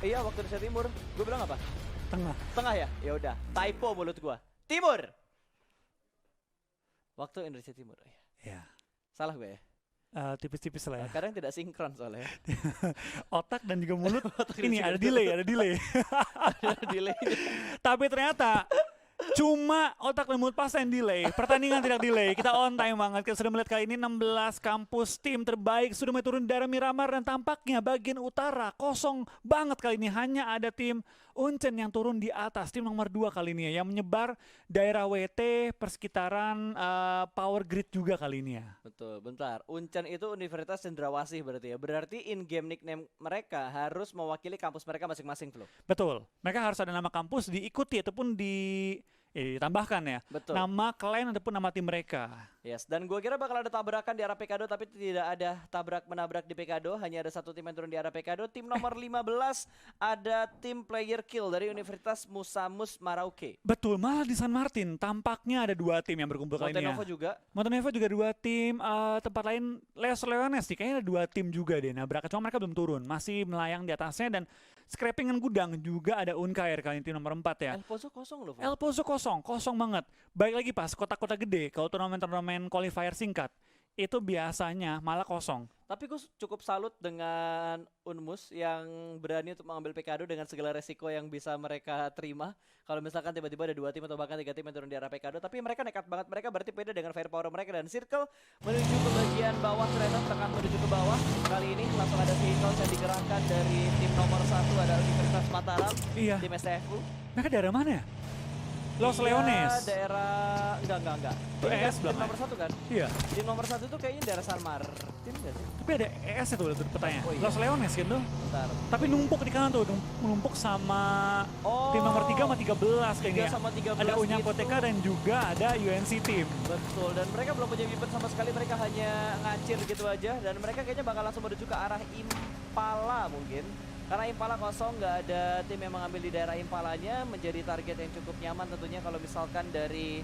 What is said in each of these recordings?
Iya, waktu Indonesia Timur. Gue bilang apa? Tengah. Tengah ya? Ya udah, typo mulut gua. Timur. Waktu Indonesia Timur. Oh, iya. Ya. Salah gue ya? Tipis-tipis lah ya. Kadang tidak sinkron soalnya. Otak dan juga mulut. Otak dan Ini juga ada mulut. delay, ada delay. Ada delay. Tapi ternyata cuma otak dan mulut pas yang delay. Pertandingan tidak delay. Kita on time banget. Kita sudah melihat kali ini 16 kampus tim terbaik sudah mulai turun di daerah Miramar, dan tampaknya bagian utara kosong banget kali ini. Hanya ada tim Uncen yang turun di atas, tim nomor 2 kali ini ya, yang menyebar daerah WT, persekitaran Power Grid juga kali ini ya. Betul, bentar. Uncen itu Universitas Cendrawasih berarti ya. Berarti in-game nickname mereka harus mewakili kampus mereka masing-masing, Flo. Betul. Mereka harus ada nama kampus diikuti ataupun ditambahkan ya. Betul. Nama klien ataupun nama tim mereka. Yes, dan gue kira bakal ada tabrakan di arah Pekado, tapi tidak ada tabrak-menabrak di Pekado. Hanya ada satu tim yang turun di arah Pekado. Tim nomor 15 ada tim player kill dari Universitas Musamus Marauke. Betul, malah di San Martin tampaknya ada 2 tim yang berkumpul kali ini ya. Montenovo juga. Montenovo juga 2 tim, tempat lain Les Leones nih, kayaknya ada 2 tim juga deh. Nah, cuma mereka belum turun, masih melayang di atasnya, dan scrapingan gudang juga ada Unkair kali ini tim nomor 4 ya. El Pozo kosong loh, Flo. El Pozo kosong banget. Baik lagi pas kota-kota gede, kalau turnamen-turnamen qualifier singkat, itu biasanya malah kosong. Tapi gue cukup salut dengan Unmus yang berani untuk mengambil Pekado dengan segala resiko yang bisa mereka terima. Kalau misalkan tiba-tiba ada 2 tim atau bahkan 3 tim yang turun di arah Pekado, tapi mereka nekat banget. Mereka berarti beda dengan firepower mereka, dan circle menuju ke bagian bawah, ternyata tekan menuju ke bawah. Kali ini langsung ada vehicle yang digerakkan dari tim nomor 1 adalah Universitas Mataram, Iya. tim STFU. Mereka daerah mana ya? Los Iya, Leones. daerah enggak. Itu Ini ES tim belum ya? nomor 1 kan? Iya. Tim nomor 1 itu kayaknya daerah San Martin enggak sih? Tapi ada ES itu tuh petanya. Oh, iya. Los Leones kan tuh. Bentar. Tapi numpuk di kanan tuh, numpuk sama Oh, tim nomor 3 sama 13 kayaknya. 3 sama 13 Ada Unyang gitu. Koteka dan juga ada UNC tim. Betul, dan mereka belum punya weapon sama sekali, mereka hanya ngancir gitu aja, dan mereka kayaknya bakal langsung menuju ke arah Impala mungkin. Karena Impala kosong, nggak ada tim yang mengambil di daerah Impalanya, menjadi target yang cukup nyaman tentunya kalau misalkan dari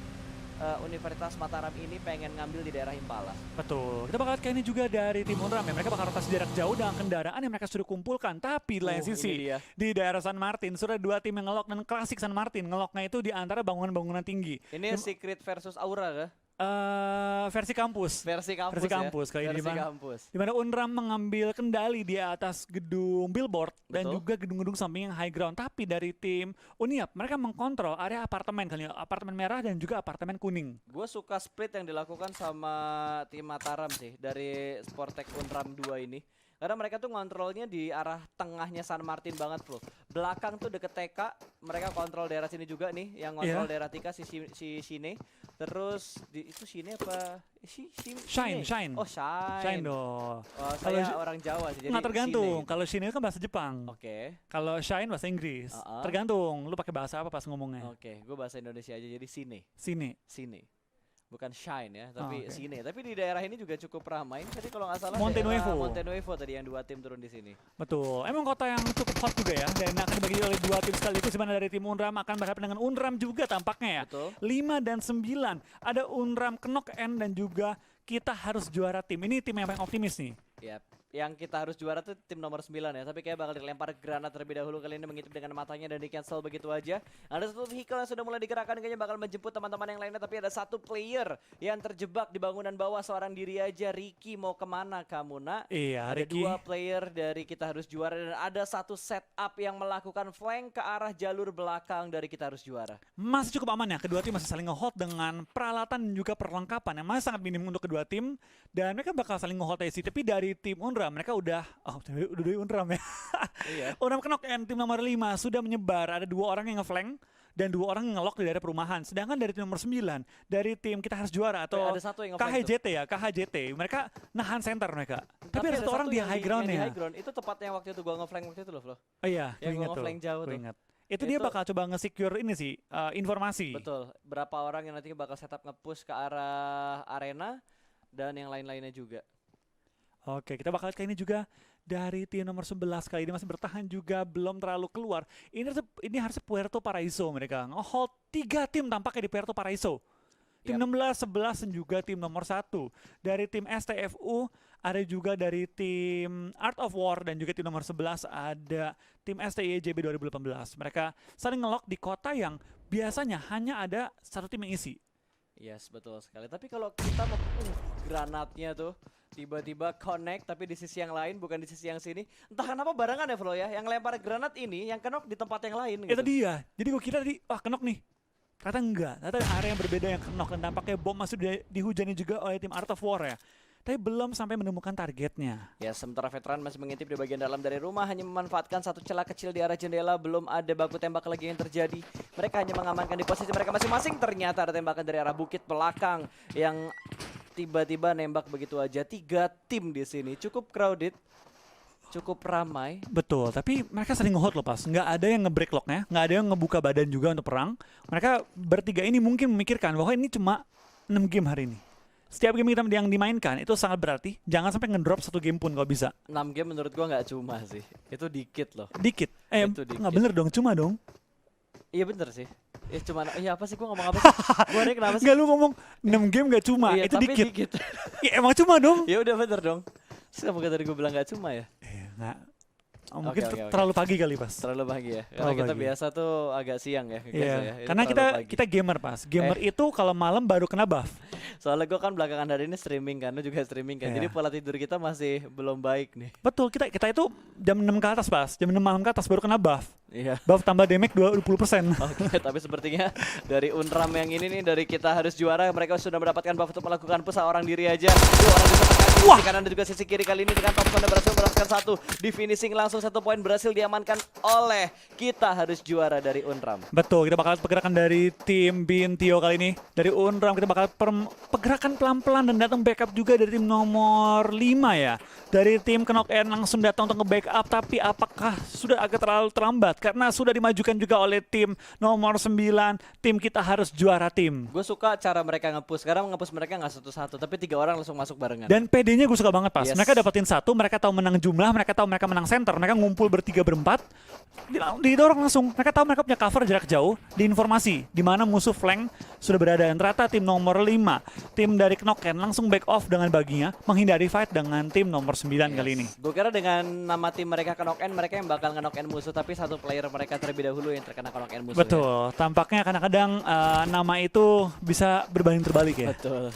Universitas Mataram ini pengen ngambil di daerah Impala. Betul. Kita bakal lihat kayak ini juga dari tim Unram ya. Mereka bakal rotasi jarak jauh dengan kendaraan yang mereka sudah kumpulkan. Tapi di lain Ini sisi, dia. di daerah San Martin sudah 2 tim yang ngelok, dan klasik San Martin ngeloknya itu di antara bangunan-bangunan tinggi. Ini Secret versus Aura kah? Versi kampus. Versi kampus, Versi kampus ya? kali ini, Versi Bang. kampus. Di mana Unram mengambil kendali di atas gedung billboard dan Betul. juga gedung-gedung samping yang high ground. Tapi dari tim Uniap, mereka mengkontrol area apartemen kali ini, apartemen merah dan juga apartemen kuning. Gue suka split yang dilakukan sama tim Mataram sih dari Sportek Unram 2 ini. Karena mereka tuh ngontrolnya di arah tengahnya San Martin banget loh. Belakang tuh deket TK, mereka kontrol daerah sini juga nih. Yang ngontrol Iya. daerah TK si Shine. Terus itu Shine apa? Shine. Oh, Shine. Shine dong. Oh, Kalau saya orang Jawa sih, jadi Nggak tergantung. Shine. Kalau Shine itu kan bahasa Jepang. Oke. Kalau Shine bahasa Inggris. Uh-uh. Tergantung. Lu pakai bahasa apa pas ngomongnya. Oke, gue bahasa Indonesia aja jadi Shine. Sini. Bukan Shine ya, tapi oke. Shine. Tapi di daerah ini juga cukup ramai. Tadi kalau nggak salah Montenuevo. daerah Montenuevo tadi yang 2 tim turun di sini. Betul. Emang kota yang cukup hot juga ya. Dan akan dibagi oleh 2 tim sekaligus, di mana dari tim Unram akan berhadapan dengan Unram juga tampaknya ya. Betul. 5 dan 9. Ada Unram, Knok N, dan juga kita harus juara tim. Ini tim yang paling optimis nih. Yap. Yang kita harus juara tuh tim nomor 9 ya. Tapi kayak bakal dilempar granat terlebih dahulu, kali ini mengintip dengan matanya dan di cancel begitu aja. Ada satu vehicle yang sudah mulai digerakkan, kayaknya bakal menjemput teman-teman yang lainnya. Tapi ada satu player yang terjebak di bangunan bawah seorang diri aja. Ricky, mau kemana kamu nak? Iya, Ada Ricky. 2 player dari kita harus juara, dan ada satu setup yang melakukan flank ke arah jalur belakang dari kita harus juara. Masih cukup aman ya. Kedua tim masih saling nge-hold dengan peralatan dan juga perlengkapan yang masih sangat minim untuk kedua tim. Dan mereka bakal saling nge-hold aja sih. Tapi dari tim Unram, mereka udah dari Unram ya. Iya. Unram Knok N, tim nomor 5 sudah menyebar. Ada 2 orang yang nge-flank dan 2 orang yang ngelok di daerah perumahan. Sedangkan dari tim nomor 9, dari tim kita harus juara atau Ada satu yang nge-flank KHJT ya, KHJT. Mereka nahan center mereka. Tapi ada satu orang di yang high ground yang di ya. high ground. Itu tepatnya waktu itu gua nge-flank waktu itu loh, Flo. Oh iya, Yang gue gua ingat tuh. nge-flank jauh Gue tuh. ingat. Itu dia Itu- bakal coba nge-secure ini sih, informasi. Betul. Berapa orang yang nantinya bakal setup nge-push ke arah arena dan yang lain-lainnya juga. Oke, kita bakal lihat kayak ini juga dari tim nomor 11 kali ini masih bertahan juga, belum terlalu keluar. Ini harusnya Puerto Paraiso mereka. Nge-hold 3 tim tampaknya di Puerto Paraiso. Tim Yap. 16, 11 dan juga tim nomor 1. Dari tim STFU ada juga dari tim Art of War dan juga tim nomor 11 ada tim STI JB 2018. Mereka saling ngelock di kota yang biasanya hanya ada satu tim yang isi. Yes, betul sekali. Tapi kalau kita mau granatnya tuh tiba-tiba connect tapi di sisi yang lain bukan di sisi yang sini. Entah kenapa barengan ya Flo ya. Yang lempar granat ini yang kenok di tempat yang lain Itu gitu. dia. Jadi gue kira tadi, wah kenok nih. Ternyata enggak. Ternyata ada area yang berbeda yang kenok. Dan tampaknya bom masih dihujani juga oleh tim Art of War ya. Tapi belum sampai menemukan targetnya. Ya, sementara veteran masih mengintip di bagian dalam dari rumah, hanya memanfaatkan satu celah kecil di arah jendela, belum ada baku tembak lagi yang terjadi. Mereka hanya mengamankan di posisi mereka masing-masing. Ternyata ada tembakan dari arah bukit belakang yang tiba-tiba nembak begitu aja. 3 tim di sini, cukup crowded, cukup ramai. Betul, tapi mereka sering nge-hold loh pas. Nggak ada yang nge-break locknya, nggak ada yang ngebuka badan juga untuk perang. Mereka bertiga ini mungkin memikirkan bahwa ini cuma 6 game hari ini. Setiap game kita yang dimainkan itu sangat berarti. Jangan sampai ngedrop 1 game pun kalau bisa. 6 game menurut gua nggak cuma sih, itu dikit loh. Dikit. Itu dikit. Nggak bener dong, cuma dong. Iya bener sih. Ya cuman, iya apa sih gua ngomong apa sih? Gua ini kenapa sih? Nggak, lu ngomong 6 game nggak cuma, Iya, itu tapi dikit. Ya emang cuma dong. Ya udah bener dong. Kenapa tadi gua bilang nggak cuma ya? Nggak. Mungkin Oke. terlalu pagi kali pas. Terlalu pagi ya. Karena Terlalu kita pagi. biasa tuh agak siang ya. Iya, ya. Ini karena terlalu pagi. kita gamer pas. Gamer itu kalau malam baru kena buff. Soalnya gue kan belakangan hari ini streaming kan, lu juga streaming kan. Iya. Jadi pola tidur kita masih belum baik nih. Betul, kita itu jam 6 ke atas pas. Jam 6 malam ke atas baru kena buff. Iya. Buff tambah damage 20%. Oke, tapi sepertinya dari Unram yang ini nih, dari kita harus juara, mereka sudah mendapatkan buff untuk melakukan push orang diri aja. 2 orang bisa makan di sisi kanan dan juga sisi kiri. Kali ini dengan Thompson berhasil mendapatkan 1 di finishing, langsung 1 poin berhasil diamankan oleh kita harus juara dari Unram. Betul, kita bakal pergerakan dari tim Bintio kali ini. Dari Unram kita bakal pergerakan pelan-pelan dan datang backup juga dari tim nomor 5 ya. Dari tim Knock N langsung datang untuk nge-backup, tapi apakah sudah agak terlalu terlambat? Karena sudah dimajukan juga oleh tim nomor 9, tim kita harus juara tim. Gue suka cara mereka nge-push. Sekarang nge-push mereka nggak satu-satu, tapi 3 orang langsung masuk barengan. Dan PD-nya gue suka banget pas. Yes. Mereka dapetin 1, mereka tahu menang jumlah, mereka tahu mereka menang center, mereka ngumpul bertiga berempat, didorong langsung. Mereka tahu mereka punya cover jarak jauh, diinformasi di mana musuh flank sudah berada. Dan ternyata tim nomor 5, tim dari Knocken langsung back off dengan baginya, menghindari fight dengan tim nomor 9 kali ini. Gue kira dengan nama tim mereka knock-in, mereka yang bakal nge-knock-in musuh, tapi satu player mereka terlebih dahulu yang terkena knock-in musuh. Betul, tampaknya kadang-kadang nama itu bisa berbanding terbalik ya. Betul.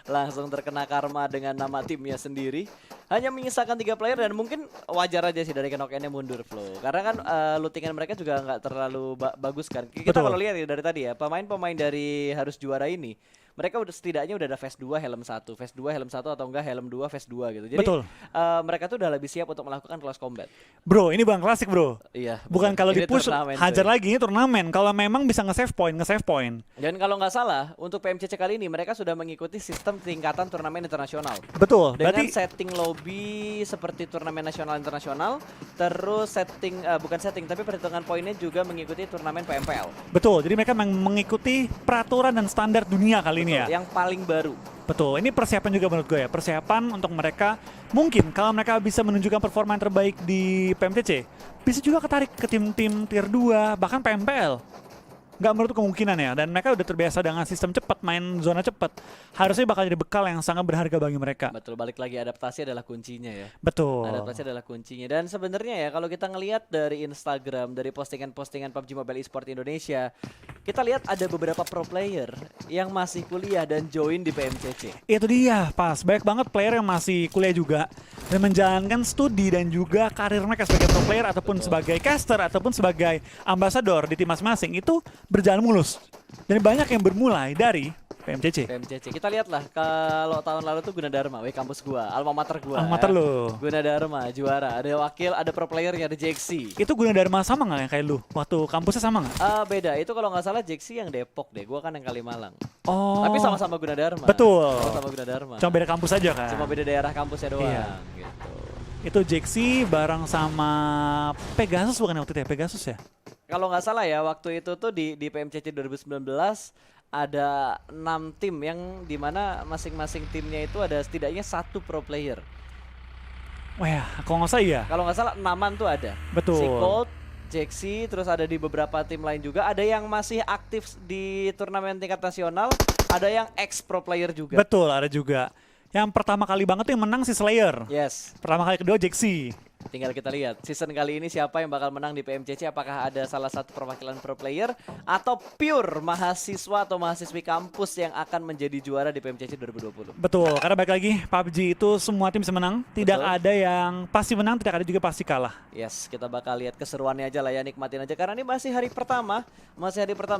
Langsung terkena karma dengan nama timnya sendiri. Hanya menyisakan 3 player dan mungkin wajar aja sih dari knock-in-nya mundur Flow. Karena kan lootingan mereka juga nggak terlalu bagus kan. Kita Betul. kalau lihat ya dari tadi ya, pemain-pemain dari harus juara ini, mereka udah setidaknya udah ada phase 2 helm 1, phase 2 helm 1 atau enggak helm 2 phase 2 gitu. Jadi Betul. Mereka tuh udah lebih siap untuk melakukan close combat. Bro, ini bukan klasik bro. Iya. Bukan kalau Ini di-push turnamen, hajar coy. lagi, ini turnamen. Kalau memang bisa nge-save point. Dan kalau nggak salah, untuk PMCC kali ini mereka sudah mengikuti sistem tingkatan turnamen internasional. Betul, Dengan berarti setting lobby seperti turnamen nasional internasional, terus setting bukan setting tapi perhitungan poinnya juga mengikuti turnamen PMPL. betul. Jadi mereka mengikuti peraturan dan standar dunia kali ini ya. Yang paling baru. Betul, ini persiapan juga menurut gue ya. Persiapan untuk mereka, mungkin kalau mereka bisa menunjukkan performa yang terbaik di PMCC, bisa juga ketarik ke tim-tim tier 2, bahkan PMPL. Nggak menutup kemungkinan ya, dan mereka udah terbiasa dengan sistem cepat, main zona cepat. Harusnya bakal jadi bekal yang sangat berharga bagi mereka. Betul, balik lagi adaptasi adalah kuncinya ya. Betul. Adaptasi adalah kuncinya. Dan sebenarnya ya kalau kita ngelihat dari Instagram, dari postingan-postingan PUBG Mobile Esport Indonesia, kita lihat ada beberapa pro player yang masih kuliah dan join di PMCC. Itu dia, pas. Banyak banget player yang masih kuliah juga dan menjalankan studi dan juga karir mereka sebagai pro player ataupun sebagai caster ataupun sebagai ambasador di tim masing-masing itu berjalan mulus. Dan banyak yang bermulai dari PMCC. PMCC. Kita lihatlah kalau tahun lalu tuh Gunadarma, kampus gua, alma mater gua. Alma mater lo. Gunadarma juara, ada wakil, ada pro playernya, ada Jeksi. Itu Gunadarma sama nggak yang kayak lu? Waktu kampusnya sama nggak? Beda, itu kalau nggak salah Jeksi yang Depok deh, gua kan yang Kalimalang. Oh. Tapi sama-sama Gunadarma. Betul. Sama-sama Gunadarma. Cuma beda kampus aja kan? Cuma beda daerah kampusnya doang. Iya. Gitu. Itu Jeksi bareng sama Pegasus bukan waktu itu ya? Pegasus ya? Kalau nggak salah ya waktu itu tuh di PMCC 2019 ada 6 tim yang dimana masing-masing timnya itu ada setidaknya 1 pro player. Wah ya, kalau nggak salah iya. Kalau nggak salah 6-an tuh ada. Betul. Si Colt, Jeksi, terus ada di beberapa tim lain juga. Ada yang masih aktif di turnamen tingkat nasional, ada yang ex pro player juga. Betul, ada juga. Yang pertama kali banget tuh yang menang si Slayer. Yes. Pertama kali kedua Jaxi. Tinggal kita lihat season kali ini siapa yang bakal menang di PMCC, apakah ada salah satu perwakilan pro player atau pure mahasiswa atau mahasiswi kampus yang akan menjadi juara di PMCC 2020. Betul, karena balik lagi PUBG itu semua tim bisa menang, tidak Betul. ada yang pasti menang, tidak ada juga pasti kalah. Yes, kita bakal lihat keseruannya aja lah ya, nikmatin aja karena ini masih hari pertama.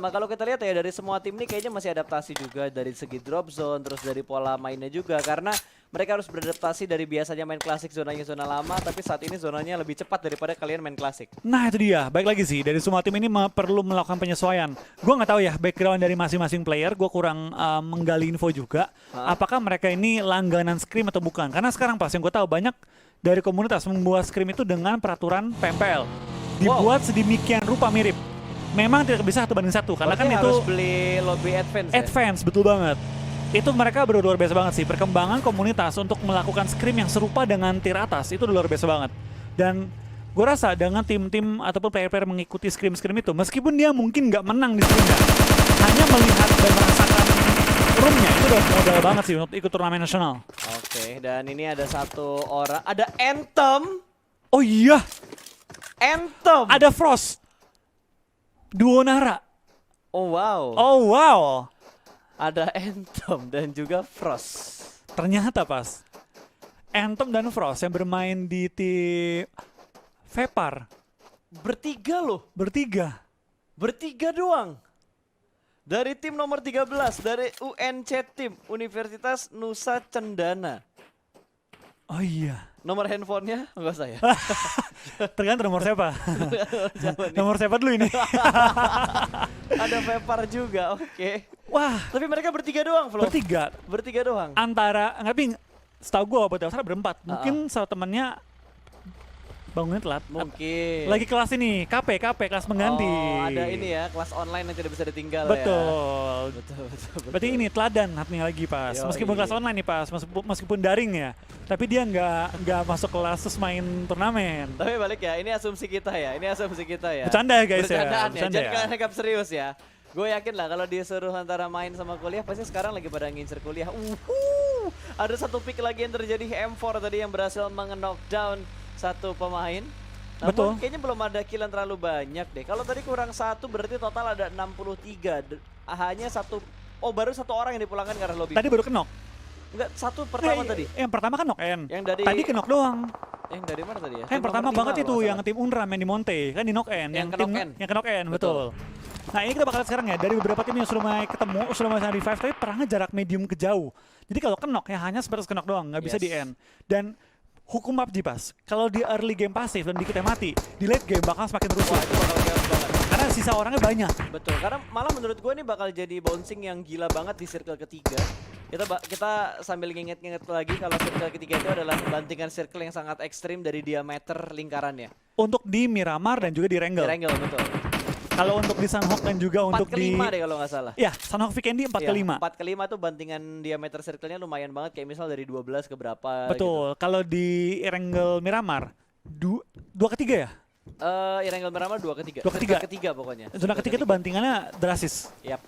Kalau kita lihat ya dari semua tim ini kayaknya masih adaptasi juga dari segi drop zone, terus dari pola mainnya juga karena mereka harus beradaptasi dari biasanya main klasik zonanya zona lama, tapi saat ini zonanya lebih cepat daripada kalian main klasik. Nah itu dia, baik lagi sih, dari semua tim ini perlu melakukan penyesuaian. Gue nggak tahu ya background dari masing-masing player, gue kurang menggali info juga. Apakah mereka ini langganan Scrim atau bukan? Karena sekarang pas yang gue tahu banyak dari komunitas membuat Scrim itu dengan peraturan PMPL. Dibuat sedemikian rupa mirip. Memang tidak bisa 1:1 karena Berarti kan itu harus beli lobby advance. advance, betul banget. Itu mereka luar biasa banget sih, perkembangan komunitas untuk melakukan scrim yang serupa dengan tier atas itu luar biasa banget. Dan gue rasa dengan tim-tim ataupun player-player mengikuti scrim-scrim itu, meskipun dia mungkin nggak menang di scrimnya, hanya melihat dan merasakan roomnya itu udah modal banget sih untuk ikut turnamen nasional. Oke, dan ini ada satu orang, ada Anthem. Oh iya, Anthem. ada Frost, duo Nara. Oh wow. Oh wow, Ada Anthem dan juga Frost. ternyata pas Anthem dan Frost yang bermain di tim Vepar Bertiga loh. bertiga. Bertiga doang. Dari tim nomor 13 dari UNC Tim Universitas Nusa Cendana. Oh iya. Nomor handphonenya enggak saya. Tergantung nomor siapa. Siapa nih? Nomor siapa dulu ini? Ada Vepar juga. Oke. Wah, Tapi mereka bertiga doang, Flo. bertiga. Bertiga doang. Antara, tapi setahu gue buat Elsara berempat. Mungkin salah temennya bangunnya telat. Mungkin. Lagi kelas ini, KP, kelas mengganti. Oh, ada ini ya, kelas online yang tidak bisa ditinggal ya. Betul. Betul. Berarti ini teladan hatinya lagi pas. Yoi. Meskipun kelas online nih pas, meskipun daring ya. Tapi dia nggak masuk kelas terus main turnamen. Tapi balik ya, ini asumsi kita ya. Bercanda ya guys ya. Bercandaan ya, Bercanda jangan ya. kalian anggap serius ya. Gue yakin lah kalau disuruh antara main sama kuliah, pasti sekarang lagi pada ngincer kuliah. Ada satu pick lagi yang terjadi, M4 tadi yang berhasil menge-knockdown satu pemain. Namun Betul. kayaknya belum ada kill yang terlalu banyak deh. Kalau tadi kurang satu berarti total ada 63. Hanya satu, baru satu orang yang dipulangkan ke arah lobby. Tadi baru kenok. Enggak, satu pertama tadi. Yang pertama kan knock N. Yang dari Tadi kenok doang. Yang dari mana tadi ya? Kan yang pertama banget itu yang tim Unram yang di Monte kan di knock N. Yang ke tim knock N. Yang ke knock N, betul. Nah ini kita bakal lihat sekarang ya, dari beberapa tim yang sudah mulai ketemu, sudah mulai revive, tapi perangnya jarak medium ke jauh. Jadi kalau kenok ya hanya sebatas kenok doang, nggak bisa di end. Dan hukum PUBG pas, kalau di early game pasif dan dikit mati, di late game bakal semakin rusuh. Wah, itu bakal chaos banget. Karena sisa orangnya banyak. Betul, karena malah menurut gue ini bakal jadi bouncing yang gila banget di circle ketiga. Kita sambil nginget-nginget lagi kalau circle ketiga itu adalah bantingan circle yang sangat ekstrim dari diameter lingkarannya. Untuk di Miramar dan juga di Wrangell. Triangle, betul. Kalau untuk di Sunhawk dan juga 4 untuk ke di 5 deh kalau nggak salah. ya Sunhawk Vikendi 4 ke 5. 4 ke 5 tuh bantingan diameter circle-nya lumayan banget, kayak misal dari 12 ke berapa. Betul. Kalau di Wrangell Miramar 2 ke 3 ya? Triangle Miramar 2 ke 3. 2 ke 3. Ketiga pokoknya. Zona ketiga itu bantingannya drastis. Yap.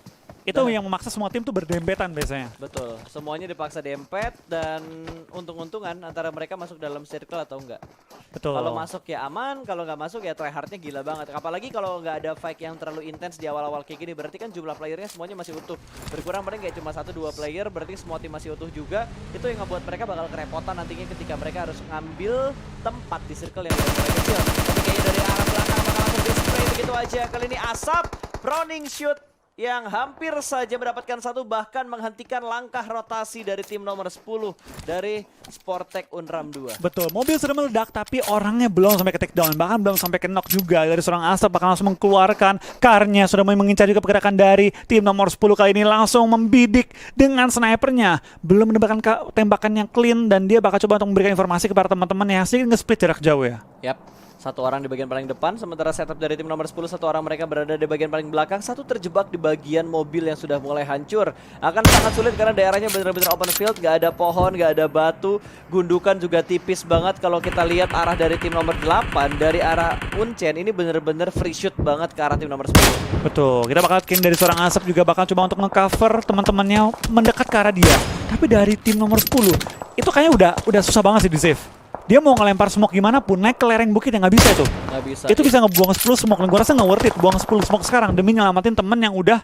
Itu yang memaksa semua tim tuh berdempetan biasanya. Betul, semuanya dipaksa dempet dan untung-untungan antara mereka masuk dalam circle atau enggak. Betul. Kalau masuk ya aman, kalau nggak masuk ya tryhardnya gila banget. Apalagi kalau nggak ada fight yang terlalu intens di awal-awal kayak gini, berarti kan jumlah playernya semuanya masih utuh. Berkurang paling kayak cuma 1-2 player, berarti semua tim masih utuh juga. Itu yang ngebuat mereka bakal kerepotan nantinya ketika mereka harus ngambil tempat di circle yang mulai kecil. Tapi kayaknya dari arah belakang bakal langsung display begitu aja. Kali ini Asap, Browning shoot yang hampir saja mendapatkan satu, bahkan menghentikan langkah rotasi dari tim nomor 10 dari Sportek Unram 2. Betul, mobil sudah meledak tapi orangnya belum sampai ke take down, bahkan belum sampai ke knock juga. Dari seorang Asap bakal langsung mengeluarkan karnya, sudah mulai mengincar juga pergerakan dari tim nomor 10 kali ini, langsung membidik dengan snipernya. Belum mendapatkan tembakan yang clean dan dia bakal coba untuk memberikan informasi kepada teman-teman yang hasil nge-split jarak jauh ya. Yap. Satu orang di bagian paling depan, sementara setup dari tim nomor 10, satu orang mereka berada di bagian paling belakang, satu terjebak di bagian mobil yang sudah mulai hancur. Akan sangat sulit karena daerahnya benar-benar open field, gak ada pohon, gak ada batu, gundukan juga tipis banget. Kalau kita lihat arah dari tim nomor 8, dari arah Uncen, ini benar-benar free shoot banget ke arah tim nomor 10. Betul, kita bakal lihat dari seorang Asap juga bakal coba untuk nge-cover teman-temannya mendekat ke arah dia. Tapi dari tim nomor 10 itu kayaknya udah susah banget sih di save. Dia mau ngelempar smoke gimana pun, naik ke lereng bukit yang nggak bisa itu. Nggak bisa. Itu bisa ngebuang 10 smoke, dan gue rasa nggak worth it buang 10 smoke sekarang demi nyelamatin temen yang udah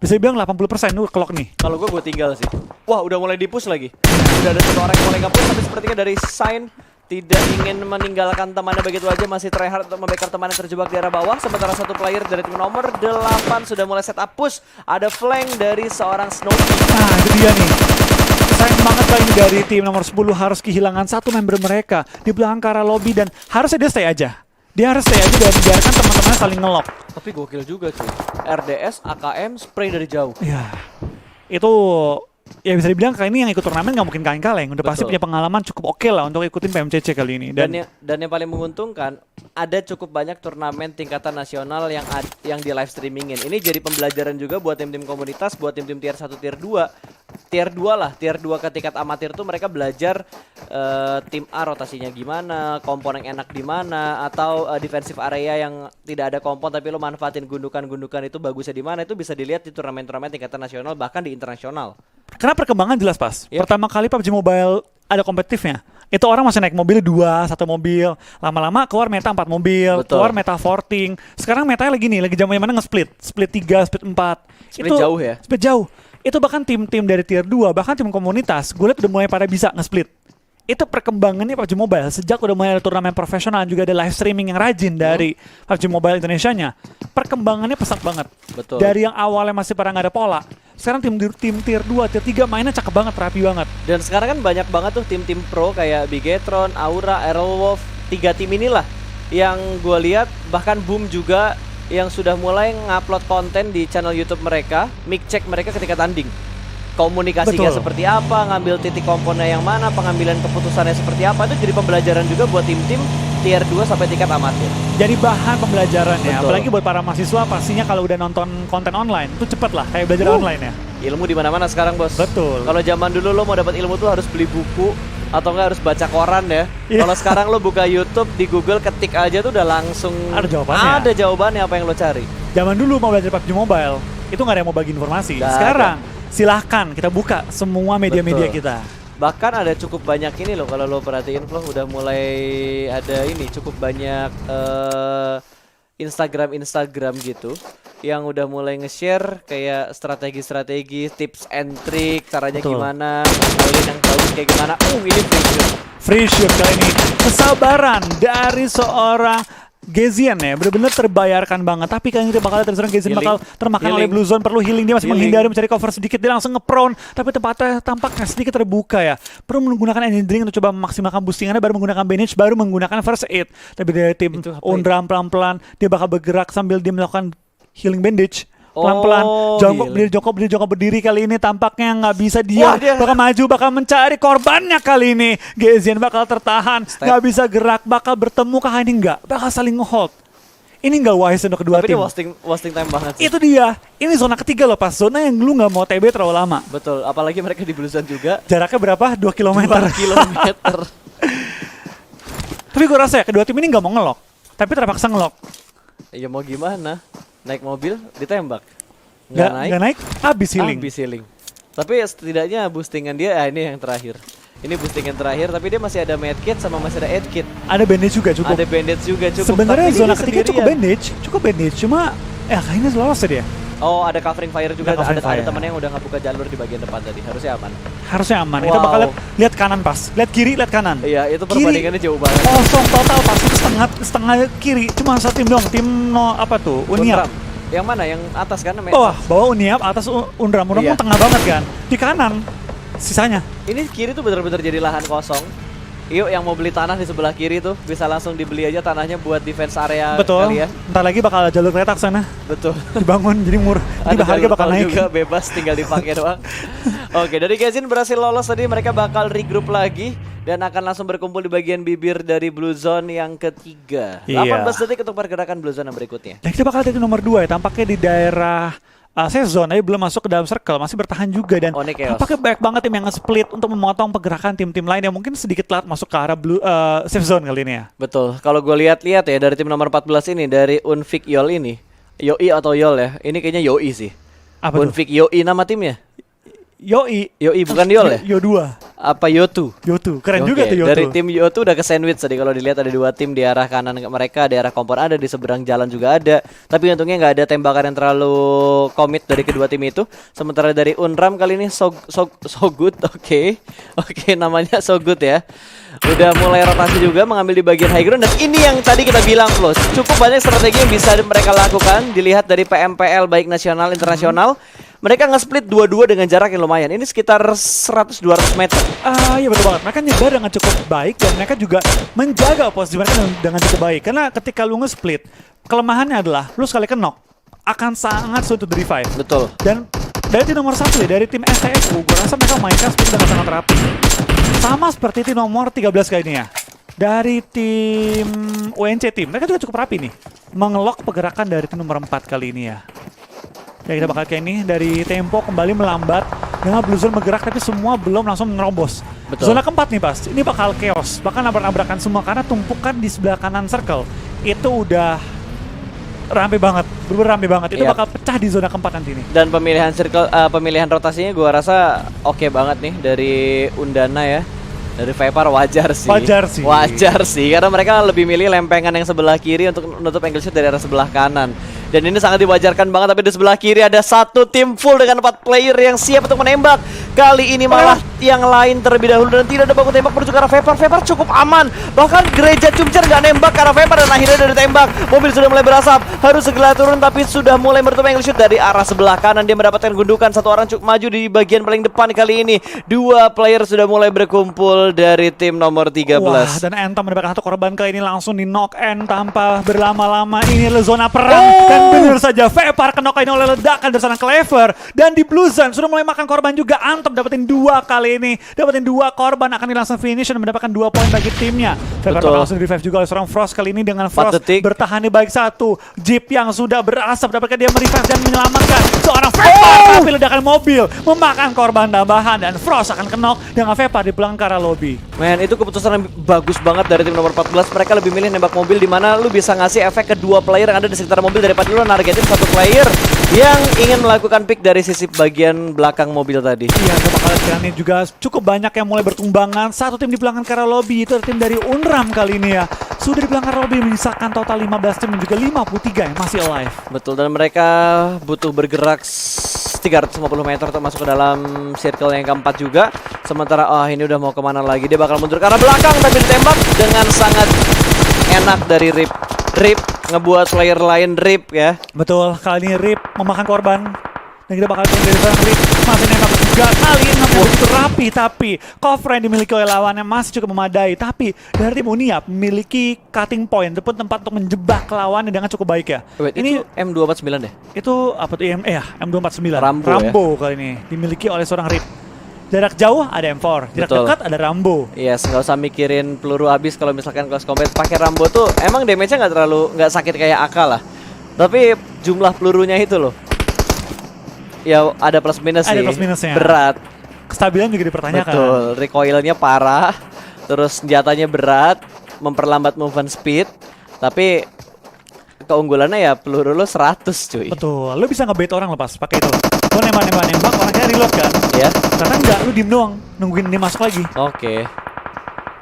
bisa dibilang 80% itu kelok nih. Kalau gue tinggal sih. Wah, udah mulai di-push lagi. Udah ada satu orang yang mulai nge-push, tapi sepertinya dari Sign tidak ingin meninggalkan temannya begitu aja, masih tryhard untuk membackup temannya terjebak di arah bawah. Sementara satu player dari tim nomor 8 sudah mulai set up push. Ada flank dari seorang Snow. Nah, itu dia nih. Sayang banget kali ini dari tim nomor 10 harus kehilangan satu member mereka di belakang ke arah lobby, dan harusnya dia stay aja. Dia harus stay aja dan biarkan teman-temannya saling ngelock. Tapi gokil juga cuy. RDS, AKM, spray dari jauh. Ya, itu ya bisa dibilang kali ini yang ikut turnamen nggak mungkin kaleng-kaleng. Udah pasti Betul. punya pengalaman cukup oke lah untuk ikutin PMCC kali ini. Dan yang paling menguntungkan, ada cukup banyak turnamen tingkatan nasional yang di live streamingin. Ini jadi pembelajaran juga buat tim-tim komunitas, buat tim-tim tier 1, tier 2. Tier 2 lah, tier 2 ke tingkat amatir tuh mereka belajar tim A rotasinya gimana, kompon yang enak di mana, atau defensive area yang tidak ada kompon tapi lo manfaatin gundukan-gundukan itu bagusnya di mana, itu bisa dilihat di turnamen-turnamen tingkatan nasional bahkan di internasional. Karena perkembangan jelas pas. Yep. Pertama kali PUBG Mobile ada kompetitifnya. Itu orang masih naik mobil 2, 1 mobil. Lama-lama keluar meta 4 mobil, Betul. keluar meta 14. Sekarang metanya lagi zaman-zamannya nge-split. Split 3, split 4. Split jauh ya? Split jauh. Itu bahkan tim-tim dari tier 2, bahkan tim komunitas, gue lihat udah mulai pada bisa nge-split. Itu perkembangannya PUBG Mobile. Sejak udah mulai ada turnamen profesional, juga ada live streaming yang rajin dari PUBG Mobile Indonesia-nya. Perkembangannya pesat banget. Betul. Dari yang awalnya masih pada nggak ada pola, sekarang tim tier 2, tier 3 mainnya cakep banget, rapi banget. Dan sekarang kan banyak banget tuh tim-tim pro kayak Bigetron, Aura, Aerolwolf, 3 tim inilah yang gue lihat, bahkan Boom juga yang sudah mulai ngupload konten di channel YouTube mereka, mic check mereka ketika tanding. Komunikasinya Betul. seperti apa, ngambil titik komponnya yang mana, pengambilan keputusannya seperti apa, itu jadi pembelajaran juga buat tim-tim tier 2 sampai tingkat amatir. Jadi bahan pembelajaran ya, Betul. apalagi buat para mahasiswa pastinya kalau udah nonton konten online itu cepet lah kayak belajar online ya. Ilmu di mana-mana sekarang, Bos. Betul. Kalau zaman dulu lo mau dapat ilmu tuh harus beli buku atau enggak harus baca koran ya. Iya. Kalau sekarang lo buka YouTube, di Google ketik aja tuh udah langsung Ada jawabannya. Ada jawabannya apa yang lo cari. Zaman dulu mau belajar PUBG Mobile itu nggak ada yang mau bagi informasi. Nggak Sekarang silahkan kita buka semua media-media Betul. kita. Bahkan ada cukup banyak ini loh, kalau lo perhatiin Flo, udah mulai ada ini cukup banyak Instagram gitu yang udah mulai nge-share kayak strategi-strategi, tips and trick, caranya Betul. gimana, ngobrolin yang bagus kayak gimana. Ini Free shoot kali ini. Kesabaran dari seorang Gezian ya, benar-benar terbayarkan banget. Tapi kayaknya dia bakal terserang Gezian Healing. bakal termakan oleh Healing. Blue Zone, perlu healing, dia masih Healing. menghindari mencari cover sedikit, dia langsung nge-prone, tapi tempatnya tampaknya sedikit terbuka ya. Perlu menggunakan energy drink untuk coba memaksimalkan boostingannya, baru menggunakan bandage, baru menggunakan first aid. Tapi dari tim Itu apa Undram pelan-pelan dia bakal bergerak sambil dia melakukan healing bandage. Pelan-pelan, Oh, jongkok berdiri kali ini tampaknya nggak bisa dia, Wah, dia- bakal maju, bakal mencari korbannya kali ini. Gezian bakal tertahan, Step. nggak bisa gerak, bakal bertemu kah ini nggak, bakal saling nge-hold. Ini nggak wise untuk kedua Tapi tim. dia wasting time banget sih. Itu dia, ini zona ketiga loh pas, zona yang lu nggak mau TB terlalu lama. Betul, apalagi mereka di Blue Zone juga. Jaraknya berapa? 2 km. 2 kilometer. Tapi gue rasa ya kedua tim ini nggak mau ngelok, tapi terpaksa ngelok. Ya mau gimana? Naik mobil ditembak. Nggak Nggak naik, habis healing. Habis healing. Tapi setidaknya boostingan dia ini yang terakhir. Ini boostingan terakhir, tapi dia masih ada medkit sama masih ada aidkit. Ada bandage juga cukup. Ada bandage juga cukup. Sebenarnya tapi zona dia ketiga cukup sendirian. bandage, cuma kayaknya lolos ya dia. Oh, ada covering fire juga. Ada covering fire. Ada temen yang udah nggak buka jalur di bagian depan tadi. Harusnya aman. Harusnya aman. Kita Wow. bakal lihat kanan pas, lihat kiri, lihat kanan. Iya, itu Kiri. perbandingannya jauh banget. Kosong total pas, itu setengah kiri, cuma satu tim doang, tim Uniap. Undram. Yang mana? Yang atas kan namanya? Bawah, bawah Uniap, atas Undram Iya. tengah banget kan. Di kanan sisanya. Ini kiri tuh bener-bener jadi lahan kosong. Yuk yang mau beli tanah di sebelah kiri tuh bisa langsung dibeli aja tanahnya buat defense area Betul. kalian. Ntar lagi bakal ada jalur kereta ke sana. Betul. Dibangun jadi murah. Jadi Ada harga jalur bakal tol naik. juga bebas tinggal dipakai doang. Oke, dari Gezin berhasil lolos tadi, mereka bakal regroup lagi dan akan langsung berkumpul di bagian bibir dari Blue Zone yang ketiga. Iya. 18 detik untuk pergerakan Blue Zone yang berikutnya. Dan kita bakal lihat nomor 2 ya, tampaknya di daerah safe zone, tapi belum masuk ke dalam circle, masih bertahan juga. Dan Onyx Chaos. tampaknya banyak banget tim yang nge-split untuk memotong pergerakan tim-tim lain yang mungkin sedikit telat masuk ke arah safe zone kali ini ya. Betul. Kalau gue lihat-lihat ya dari tim nomor 14 ini, dari Unfik Yol ini. Yoi atau Yol ya. Ini kayaknya Yoi sih. Apa tuh? Unfik Yoi nama timnya. Yoi. Yoi bukan Yol ya? Yo2. Apa Yotu? Yotu. Keren Oke, juga tuh Yotu. dari tim Yotu udah ke sandwich tadi kalau dilihat ada 2 tim di arah kanan mereka, di arah kompor ada, di seberang jalan juga ada. Tapi untungnya nggak ada tembakan yang terlalu komit dari kedua tim itu. Sementara dari Unram kali ini so good, oke, namanya so good ya. Udah mulai rotasi juga mengambil di bagian high ground dan ini yang tadi kita bilang Plus. Cukup banyak strategi yang bisa mereka lakukan dilihat dari PMPL baik nasional internasional. Mereka nge-split dua-dua dengan jarak yang lumayan. Ini sekitar 100-200 meter. Iya betul banget. Mereka nyebar dengan cukup baik dan mereka juga menjaga posisi mereka dengan cukup baik. Karena ketika lu nge-split, kelemahannya adalah lu sekali knock akan sangat sulit to revive. Betul. Dan dari tim nomor 1 ya, dari tim STFU, gue rasa mereka mainkan split dengan sangat rapi. Sama seperti tim nomor 13 kali ini ya. Dari tim UNC tim, mereka juga cukup rapi nih. Mengelok pergerakan dari tim nomor 4 kali ini ya. Ya kita bakal kayak ini dari tempo kembali melambat dengan Blue Zone bergerak tapi semua belum langsung menerobos. Betul. Zona keempat nih pas, ini bakal chaos, bahkan nabrak-nabrakan semua karena tumpukan di sebelah kanan circle itu udah rame banget, bener-bener rame banget. Itu bakal pecah di zona keempat nanti nih. Dan pemilihan circle, pemilihan rotasinya gua rasa oke banget nih dari Undana ya. Dari Vipar wajar sih. Wajar sih karena mereka lebih milih lempengan yang sebelah kiri untuk menutup angle shoot dari arah sebelah kanan. Dan ini sangat diwajarkan banget, tapi di sebelah kiri ada satu tim full dengan 4 player yang siap untuk menembak. Kali ini malah yang lain terlebih dahulu dan tidak ada baku tembak menuju ke arah Vipar. Vipar cukup aman, bahkan Gereja Cumcer nggak nembak ke arah Vipar dan akhirnya dari tembak. Mobil sudah mulai berasap, harus segera turun tapi sudah mulai menutup angle shoot dari arah sebelah kanan. Dia mendapatkan gundukan, satu orang cukup maju di bagian paling depan kali ini. 2 player sudah mulai berkumpul dari tim nomor 13. Wah, dan Anthem mendapatkan 1 korban kali ini langsung di knock end tanpa berlama-lama. Ini adalah zona perang dan benar saja Vipar kena ini oleh ledakan dari sana Clever dan di Blue Zone sudah mulai makan korban juga. Anthem dapetin 2 kali ini, dapetin 2 korban, akan langsung finish dan mendapatkan 2 poin bagi timnya. Vipar langsung di revive juga oleh seorang Frost kali ini dengan Frost bertahan di baik 1. Jeep yang sudah berasap dapatkah dia merevive dan menyelamatkan seorang Vipar, tapi ledakan mobil memakan korban tambahan dan Frost akan kenok dengan Vipar di belakang ke arah lobby. Men, itu keputusan yang bagus banget dari tim nomor 14. Mereka lebih milih nembak mobil di mana lu bisa ngasih efek ke 2 player yang ada di sekitar mobil daripada lu nargetin 1 player yang ingin melakukan pick dari sisi bagian belakang mobil tadi. Iya, kita bakal lihat ini juga cukup banyak yang mulai bertumbangan. 1 tim di belakang ke arah lobby, itu tim dari Unram kali ini ya. Sudah di belakang lobby menyisakan total 15 tim dan juga 53 yang masih alive. Betul, dan mereka butuh bergerak 350 meter untuk masuk ke dalam circle yang keempat juga. Sementara ini udah mau kemana lagi, dia bakal mundur ke arah belakang tapi ditembak dengan sangat enak dari Rip. Rip ngebuat player lain Rip ya. Betul, kali ini Rip memakan korban. Dan kita bakal turun dari sana. Rip masih nembak juga. Kali ini begitu rapi, tapi cover yang dimiliki oleh lawannya masih cukup memadai. Tapi dari tim Uniap memiliki cutting point ataupun tempat untuk menjebak lawannya dengan cukup baik ya. Wait, ini M249 deh? Itu apa tuh? M249 Rambo ya? kali ini dimiliki oleh seorang Rip. Jarak jauh ada M4, jarak dekat ada Rambo. Yes, nggak usah mikirin peluru habis kalau misalkan kelas combat pakai Rambo tuh emang damage-nya nggak sakit kayak AK lah. Tapi jumlah pelurunya itu loh. Ya ada plus minus sih. Ada plus minusnya. Berat. Kestabilan juga dipertanyakan. Betul, recoilnya parah. Terus senjatanya berat, memperlambat movement speed. Tapi keunggulannya ya peluru lo 100 cuy. Betul, lo bisa ngebait orang lepas pakai itu. Lo nembak, orangnya reload kan? Ya. Karena enggak, lo diem doang, nungguin dia masuk lagi. Oke.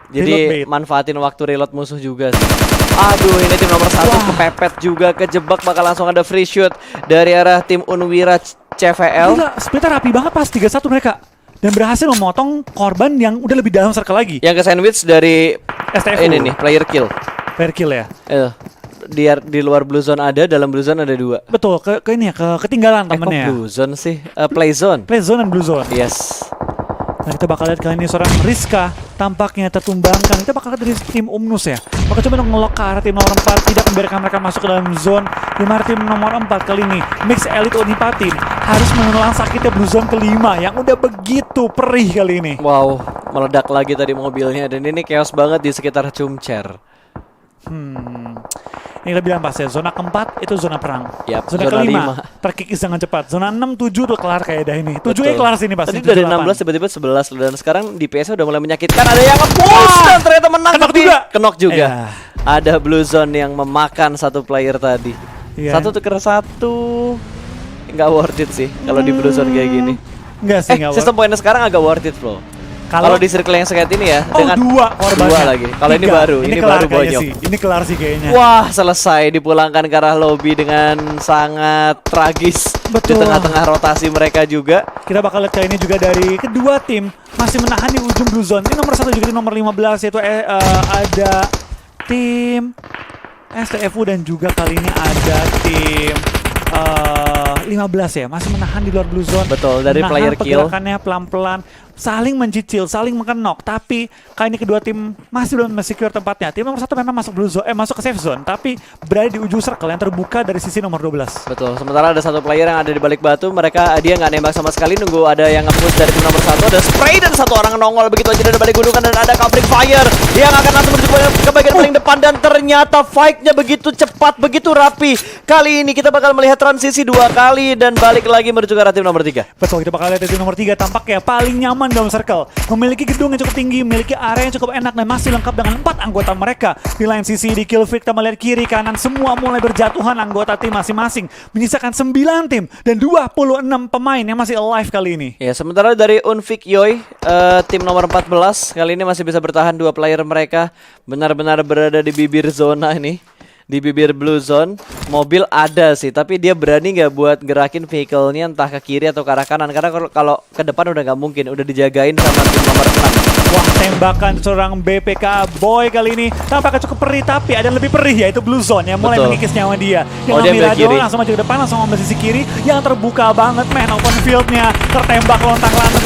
Jadi manfaatin waktu reload musuh juga sih. Aduh, ini tim nomor 1 kepepet juga, kejebak, bakal langsung ada free shoot dari arah tim Unwira CVL. Gila, splitnya rapi banget pas 3-1 mereka. Dan berhasil memotong korban yang udah lebih dalam circle lagi. Yang ke sandwich dari STFU. Ini nih, player kill. Player kill ya? Di luar blue zone ada, dalam blue zone ada 2. Betul, ke ini ya, ketinggalan temennya. Kok blue zone sih? Play zone. Play zone dan blue zone. Yes. Nah, kita bakal lihat kali ini seorang Rizka tampaknya tertumbangkan. Kita bakal lihat dari tim Umnus ya. Bakal coba ngelok ke arah tim nomor 4, tidak membiarkan mereka masuk ke dalam zone. Di mana tim nomor 4 kali ini Mix Elite Unipa Team harus menelan sakitnya blue zone kelima yang udah begitu perih kali ini. Wow, meledak lagi tadi mobilnya dan ini chaos banget di sekitar Cumcer. Ini kita bilang pas ya, zona keempat itu zona perang. Yap, zona kelima terkikis dengan cepat. Zona 6, 7 tuh kelar kayak dah ini. 7 ya kelar sini pasti. Tadi dari 16 tiba-tiba 11 dan sekarang DPS udah mulai menyakitkan. Ada yang nge-push dan ternyata menang. Kenok juga. Ada blue zone yang memakan 1 player tadi. 1 tuker 1. Nggak worth it sih kalau di blue zone kayak gini. Enggak sih, enggak Sistem poinnya sekarang agak worth it, Flo. Kalau di circle yang sekayak ini ya, Oh, dengan dua korbannya. dua lagi. Kalau ini Tiga. baru, ini kelar baru kayaknya bonyok. sih. Ini kelar sih kayaknya. Wah, selesai dipulangkan ke arah lobby dengan sangat tragis. Di Betul. tengah-tengah rotasi mereka juga. Kita bakal lihat kali ini juga dari kedua tim masih menahan di ujung blue zone. Ini nomor 1 juga di nomor 15 yaitu ada tim STFU dan juga kali ini ada tim 15 ya, masih menahan di luar blue zone. Betul, dari Menahan player kill. pergerakannya pelan-pelan, saling mencicil, saling mengenok. Tapi kali ini kedua tim masih belum secure tempatnya. Tim nomor 1 memang masuk blue zone, masuk ke safe zone, tapi berada di ujung circle yang terbuka dari sisi nomor 12. Betul, sementara ada satu player yang ada di balik batu. Dia nggak nembak sama sekali, nunggu ada yang nge-push dari tim nomor 1. Ada spray dan satu orang nongol begitu aja dari balik gunungan. Dan ada covering fire yang akan langsung menuju ke bagian paling depan. Dan ternyata fight-nya begitu cepat, begitu rapi. Kali ini kita bakal melihat transisi 2 kali dan balik lagi menuju ke arah tim nomor 3. Betul, kita bakal lihat tim nomor 3 tampaknya paling nyaman dalam circle. Memiliki gedung yang cukup tinggi, memiliki area yang cukup enak dan masih lengkap dengan 4 anggota mereka. Di lain sisi di kill feed kita melihat kiri kanan semua mulai berjatuhan anggota tim masing-masing. Menyisakan 9 tim dan 26 pemain yang masih alive kali ini. Ya, sementara dari Unfik Yoi, tim nomor 14 kali ini masih bisa bertahan. 2 player mereka benar-benar berada di bibir zona ini. Di bibir blue zone. Mobil ada sih, tapi dia berani nggak buat gerakin vehicle-nya entah ke kiri atau ke arah kanan. Karena kalau ke depan udah nggak mungkin, udah dijagain sama tim nomor 6. Wah, tembakan seorang BPK Boy kali ini tampaknya cukup perih, tapi ada yang lebih perih yaitu blue zone yang mulai Betul. mengikis nyawa dia. Yang Oh, dia ambil Mirado kiri. langsung maju ke depan, langsung ambil sisi kiri yang terbuka banget, man. Open field-nya tertembak lontang-lantung,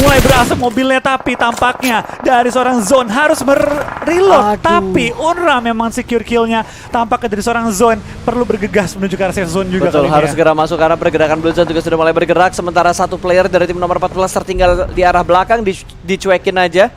mulai berasap mobilnya, tapi tampaknya dari seorang zone harus reload. Aduh. Tapi Unra memang secure kill-nya. Tampaknya dari seorang zone perlu bergegas menuju ke arah safe zone juga. Betul, kali ini harus ya. segera masuk karena pergerakan blue zone juga sudah mulai bergerak. Sementara satu player dari tim nomor 14 tertinggal di arah belakang, dicuekin aja.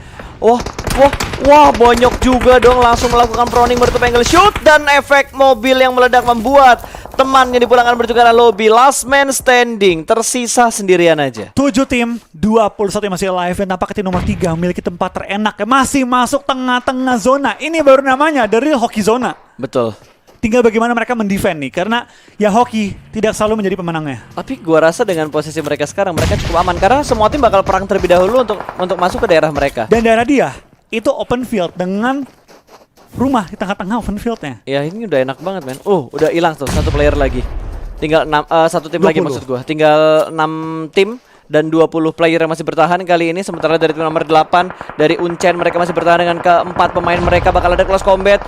Wah, bonyok juga dong, langsung melakukan proning menutup angle shoot. Dan efek mobil yang meledak membuat temannya dipulangkan menuju ke arah lobby. Last man standing, tersisa sendirian aja. 7 tim, 21 yang masih alive, dan tampaknya tim nomor 3 memiliki tempat terenak yang masih masuk tengah-tengah zona. Ini baru namanya The Real Hockey Zona. Betul. Tinggal bagaimana mereka mendefend nih, karena ya hoki tidak selalu menjadi pemenangnya. Tapi gua rasa dengan posisi mereka sekarang, mereka cukup aman karena semua tim bakal perang terlebih dahulu untuk masuk ke daerah mereka. Dan daerah dia itu open field dengan rumah di tengah-tengah open fieldnya. Ya ini udah enak banget, men. Udah hilang tuh satu player lagi. Tinggal 1 tim lagi 20. maksud gua. Tinggal 6 tim dan 20 player yang masih bertahan kali ini. Sementara dari tim nomor 8 dari Uncen, mereka masih bertahan dengan keempat pemain mereka. Bakal ada close combat,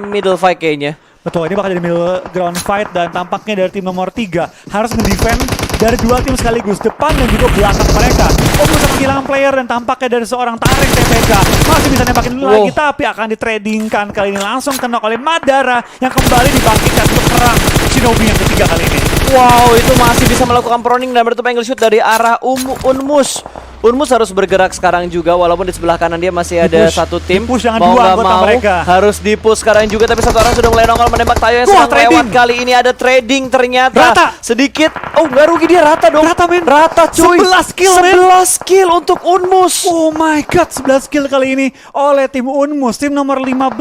middle fight kayaknya. Betul, ini bakal jadi middle ground fight, dan tampaknya dari tim nomor 3 harus mendefend dari 2 tim sekaligus, depan dan juga belakang mereka. Bisa kehilangan player, dan tampaknya dari seorang tarik TPK masih bisa nembakin lagi, tapi akan ditradingkan kali ini, langsung kena oleh Madara yang kembali dibangkitkan untuk perang Shinobi yang ketiga kali ini. Wow, itu masih bisa melakukan proning dan menutup angle shoot dari arah Unmus. Unmus harus bergerak sekarang juga, walaupun di sebelah kanan dia masih ada Di-push. satu tim. Di-push dengan Mau 2 nggak anggota mau mereka. harus di-push sekarang juga, tapi satu orang sudah mulai nongol menembak Tayo yang sedang trading. lewat. Kali ini ada trading ternyata. Rata. Sedikit. Nggak rugi dia, rata dong. Rata, men. Rata cuy. 11 kill, men. 11 kill untuk Unmus. Oh my god, 11 kill kali ini oleh tim Unmus, tim nomor 15.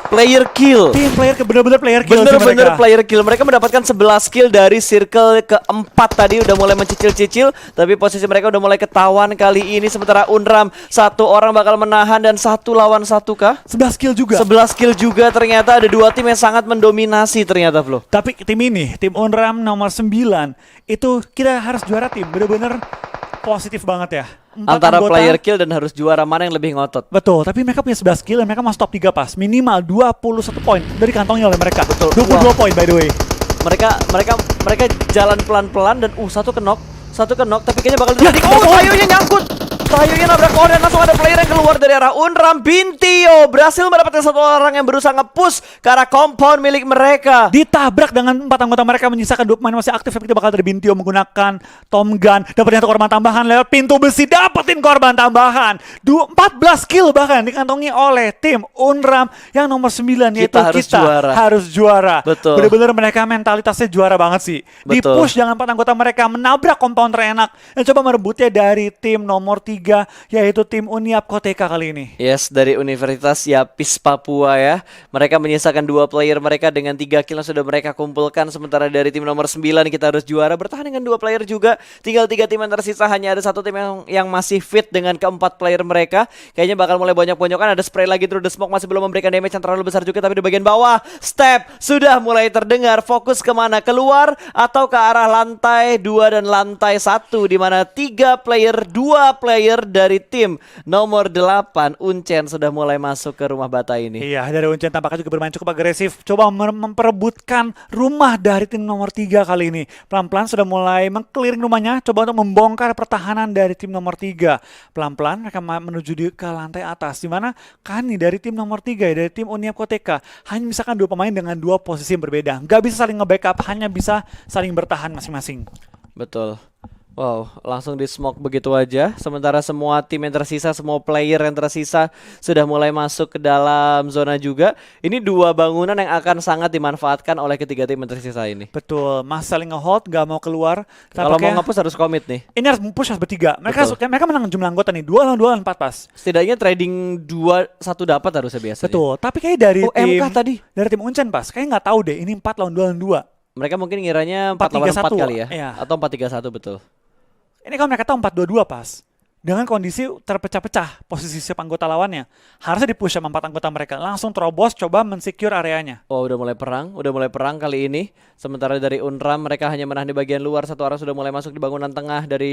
Player kill. Tim player bener-bener player kill sih Bener-bener mereka. player kill. Mereka mendapatkan 11 kill dari circle keempat tadi. Udah mulai mencicil-cicil, tapi posisi mereka udah mulai ketahuan kali ini. Sementara Unram, 1 orang bakal menahan dan 1 lawan 1 kah? 11 kill juga. 11 kill juga. Ternyata ada 2 tim yang sangat mendominasi ternyata, Flo. Tapi tim ini, tim Unram nomor 9, itu kita harus juara tim. Bener-bener positif banget ya. 4 Antara anggota. player kill dan harus juara, mana yang lebih ngotot? Betul, tapi mereka punya 11 kill dan mereka masuk top 3 pas. Minimal 21 poin dari kantongnya oleh mereka. Betul. 22 poin by the way. Mereka jalan pelan-pelan dan satu kenok, tapi kayaknya bakal Ya, Tayonya nyangkut. Tayonya nabrak pohon dan langsung ada player yang keluar dari arah Unram. Bintio berhasil mendapatkan 1 orang yang berusaha nge-push ke arah compound milik mereka. Ditabrak dengan 4 anggota mereka, menyisakan 2 pemain masih aktif, tapi kita bakal dari Bintio menggunakan Tom Gun. Dapetin 1 korban tambahan lewat pintu besi, dapetin korban tambahan. 14 kill bahkan dikantongi oleh tim Unram yang nomor 9, yaitu Kita harus juara. Betul. Bener-bener mereka mentalitasnya juara banget sih. Betul. Di-push dengan 4 anggota mereka, menabrak compound terenak dan coba merebutnya dari tim nomor 3 3, yaitu tim Uniap Koteka kali ini. Yes, dari Universitas Yapis Papua ya. Mereka menyisakan 2 player mereka dengan 3 kill yang sudah mereka kumpulkan. Sementara dari tim nomor 9 kita harus juara bertahan dengan 2 player juga. Tinggal 3 tim yang tersisa, hanya ada 1 tim yang masih fit dengan keempat player mereka. Kayaknya bakal mulai banyak-banyakan, ada spray lagi through the smoke, masih belum memberikan damage yang terlalu besar juga. Tapi di bagian bawah, step sudah mulai terdengar. Fokus kemana? Keluar atau ke arah lantai 2 dan lantai 1, di mana 2 player dari tim nomor 8 Uncen sudah mulai masuk ke rumah bata ini. Iya, dari Uncen tampaknya juga bermain cukup agresif, coba memperebutkan rumah dari tim nomor 3 kali ini. Pelan-pelan sudah mulai mengclearing rumahnya, coba untuk membongkar pertahanan dari tim nomor 3. Pelan-pelan mereka menuju ke lantai atas, di mana Kani dari tim nomor 3 ya, dari tim Uniap Koteka hanya misalkan 2 pemain dengan 2 posisi yang berbeda. Nggak bisa saling nge-backup, hanya bisa saling bertahan masing-masing. Betul. Wow, langsung di smoke begitu aja. Sementara semua tim yang tersisa, semua player yang tersisa sudah mulai masuk ke dalam zona juga. Ini 2 bangunan yang akan sangat dimanfaatkan oleh ketiga tim yang tersisa ini. Betul, masih saling nge-hold, nggak mau keluar. Kalau mau nge-push harus komit nih. Ini harus push harus bertiga. Mereka menang jumlah anggota nih, 2 lawan 2 lawan 4 pas. Setidaknya trading 2-1 dapat harusnya biasanya. Betul, tapi kayak dari tim MK tadi. Dari tim Uncen pas, kayak nggak tahu deh ini 4 lawan 2 lawan 2. Mereka mungkin ngiranya 4 lawan 4 kali ya. Iya. Atau 4-3-1 betul. Ini kalau mereka tahu 4-2-2 pas. Dengan kondisi terpecah-pecah posisi setiap anggota lawannya. Harusnya di-push sama 4 anggota mereka. Langsung terobos, coba mensecure areanya. Oh, udah mulai perang kali ini. Sementara dari Unram mereka hanya menahan di bagian luar. 1 orang sudah mulai masuk di bangunan tengah dari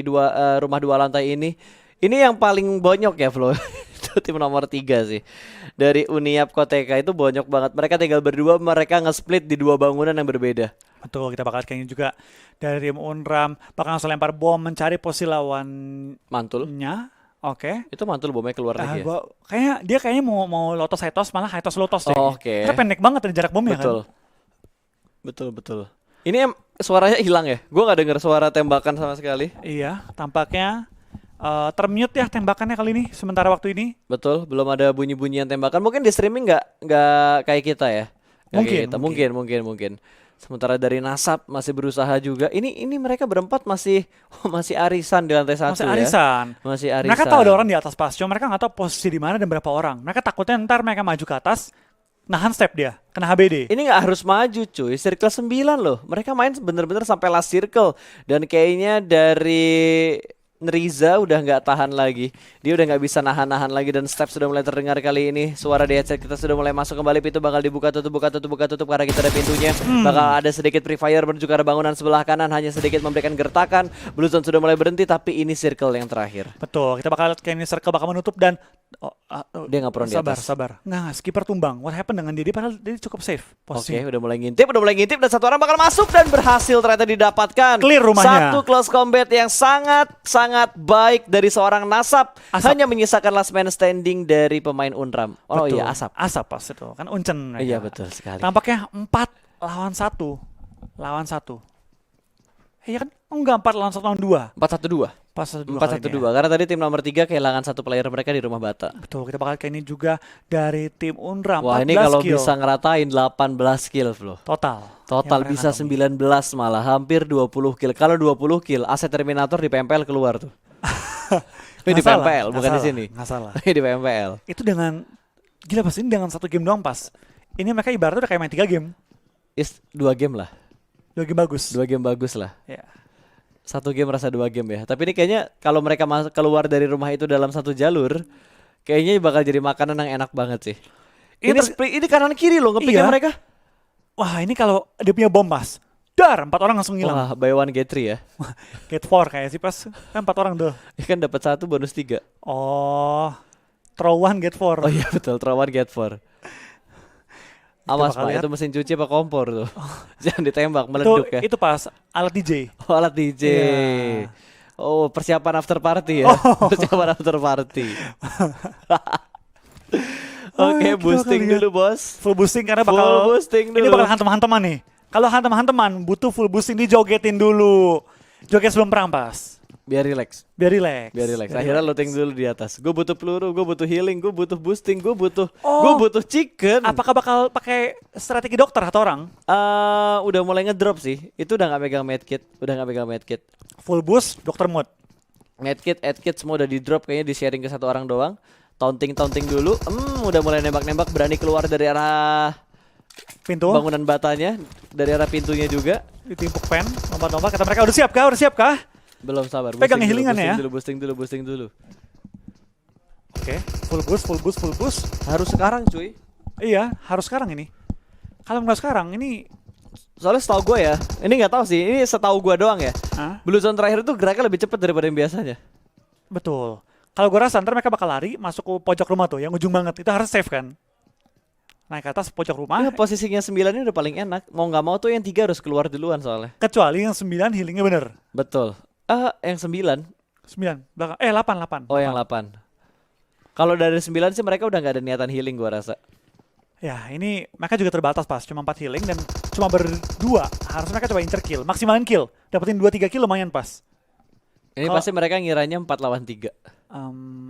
rumah 2 lantai ini. Ini yang paling bonyok ya Flo. Itu tim nomor 3 sih. Dari Uniap Koteka itu bonyok banget. Mereka tinggal berdua, mereka nge-split di 2 bangunan yang berbeda. Betul, kita bakal kayaknya juga dari tim Unram bakal langsung lempar bom mencari posisi lawannya. Mantul. Oke. Itu mantul bomnya keluar lagi ya. Kayaknya dia mau lotos high toss, malah high toss lotos deh. Oh, oke. Karena pendek banget dari jarak bomnya Betul. kan. Betul. Ini suaranya hilang ya? Gue gak denger suara tembakan sama sekali. Iya, tampaknya termute ya tembakannya kali ini sementara waktu ini. Betul, belum ada bunyi-bunyian tembakan. Mungkin di streaming nggak kayak kita ya. Mungkin. Sementara dari Nasab masih berusaha juga. Ini mereka berempat masih arisan di lantai 1 ya. Masih arisan. Mereka tahu ada orang di atas pas, cuma mereka nggak tahu posisi di mana dan berapa orang. Mereka takutnya ntar mereka maju ke atas, nahan step dia, kena HBD. Ini nggak harus maju cuy, circle 9 loh. Mereka main bener-bener sampai last circle. Dan kayaknya dari Riza udah nggak tahan lagi. Dia udah nggak bisa nahan lagi dan step sudah mulai terdengar kali ini. Suara di headset kita sudah mulai masuk kembali. Pintu bakal dibuka tutup karena kita ada pintunya. Bakal ada sedikit free fire menuju ke arah bangunan sebelah kanan, hanya sedikit memberikan gertakan. Blue Zone sudah mulai berhenti tapi ini circle yang terakhir. Betul, kita bakal lihat kayak ini circle bakal menutup dan dia nggak perlu di atas. Sabar. Nah, skipper tumbang. What happened dengan dia? Padahal dia cukup safe posisi. Oke, udah mulai ngintip dan 1 orang bakal masuk dan berhasil ternyata didapatkan. Clear rumahnya. 1 close combat yang sangat baik dari seorang Nasab. Hanya menyisakan last man standing dari pemain Unram. Oh betul. Iya, Asap. Asap pas itu. Kan Uncen mereka. Iya, betul sekali. Tampaknya 4 lawan 1. Iya kan? Oh, enggak, 4 lawan 1 lawan 2. 4-1-2. 4-1-2 karena tadi tim nomor 3 kehilangan 1 player mereka di rumah bata. Betul, kita bakal kayak ini juga dari tim Unram. Wah, ini kalau bisa ngeratain 18 kill Flo. Total Bisa 19 malah, hampir 20 kill. Kalau 20 kill, aset Terminator di PMPL keluar tuh. Ini di PMPL, bukan di sini. Nggak salah. Ini di PMPL. Itu dengan gila pas ini dengan 1 game doang pas. Ini mereka ibaratnya udah kayak main 3 game. 2 game lah. 2 game bagus. 2 game bagus lah. Ya. 1 game rasa 2 game ya. Tapi ini kayaknya kalau mereka keluar dari rumah itu dalam 1 jalur, kayaknya bakal jadi makanan yang enak banget sih. Ini kanan kiri loh ngepiknya mereka. Wah, ini kalau dia punya bom pas. Dar, 4 orang langsung hilang. Wah, buy 1 get 3 ya. Get 4 kayak sih pas. Kan 4 orang tuh. Kan dapat 1 bonus 3. Oh. Throw 1 get 4. Oh iya betul, throw 1 get 4. Awas Pak, itu mesin cuci apa kompor tuh. Jangan ditembak, meleduk ya. Itu pas alat DJ. Oh, alat DJ. Yeah. Oh, persiapan after party ya. Persiapan after party. Oke, boosting dulu bos. Full boosting karena bakal boosting dulu. Ini bakal hantam-hantaman nih. Kalau hantam-hantaman butuh full boosting, dijogetin dulu. Joget sebelum perang pas. Biar relax. Akhirnya looting dulu di atas. Gue butuh peluru, gue butuh healing, gue butuh boosting, gue butuh chicken. Apakah bakal pakai strategi dokter atau orang? Udah mulai ngedrop sih. Itu udah nggak megang medkit. Full boost, dokter mode. Medkit semua udah di drop, kayaknya di sharing ke satu orang doang. Taunting dulu. Udah mulai nembak-nembak, berani keluar dari arah Pintu bangunan batanya, dari arah pintunya juga. ditimpuk pen, lompat-lompat. Kata mereka udah siap kah? Udah siap kah? Belum, sabar. Pegang Boosting dulu, healingannya ya. boosting dulu. Oke, full boost. Harus sekarang cuy. Iya, harus sekarang ini. Kalau nggak sekarang ini, Soalnya setahu gue ya, ini nggak tahu sih, ini setahu gue doang ya. Blue Zone terakhir itu geraknya lebih cepat daripada yang biasanya. betul. Kalau gue rasa ntar mereka bakal lari masuk ke pojok rumah tuh, yang ujung banget. Itu harus safe kan? Naik ke atas pojok rumah. Ya, posisinya 9 ini udah paling enak. Mau nggak mau tuh yang 3 harus keluar duluan soalnya. Kecuali yang 9 healingnya bener. Betul. Yang 9. 9 belakang. 8. Oh, yang 8. Kalau dari 9 sih mereka udah nggak ada niatan healing gua rasa. Ya, ini mereka juga terbatas pas, cuma 4 healing dan cuma berdua. Harus mereka coba incer kill, maksimalin kill. Dapetin 2-3 kill lumayan pas. Ini Kalau- pasti mereka ngiranya 4 lawan 3.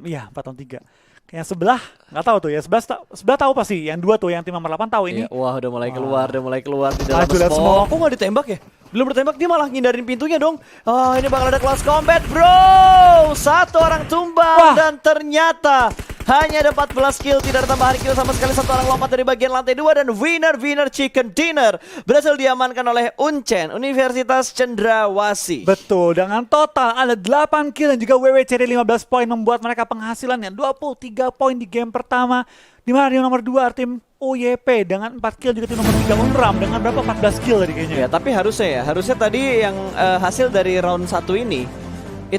Iya, 4 lawan 3. Yang sebelah nggak tahu tuh ya. Sebelah tahu pasti. Yang 2 tuh yang tim nomor 8 tahu ini. Iya, wah udah mulai keluar di dalam Maju, lihat smoke. smoke. Kok nggak ditembak ya? Belum bertembak, dia malah ngindarin pintunya dong. Ini bakal ada close combat, bro. Satu orang tumbang. Wah. Dan ternyata hanya ada 14 kill, tidak ada tambahan kill sama sekali. Satu orang lompat dari bagian lantai 2 dan winner chicken dinner berhasil diamankan oleh Uncen, Universitas Cendrawasih. Betul, dengan total ada 8 kill dan juga WWCD 15 poin membuat mereka penghasilannya 23 poin di game pertama. Di mana di nomor 2 tim UYP dengan 4 kill, juga tim nomor 3 Unram dengan berapa 14 kill tadi kayaknya. Ya, tapi harusnya tadi yang hasil dari round 1 ini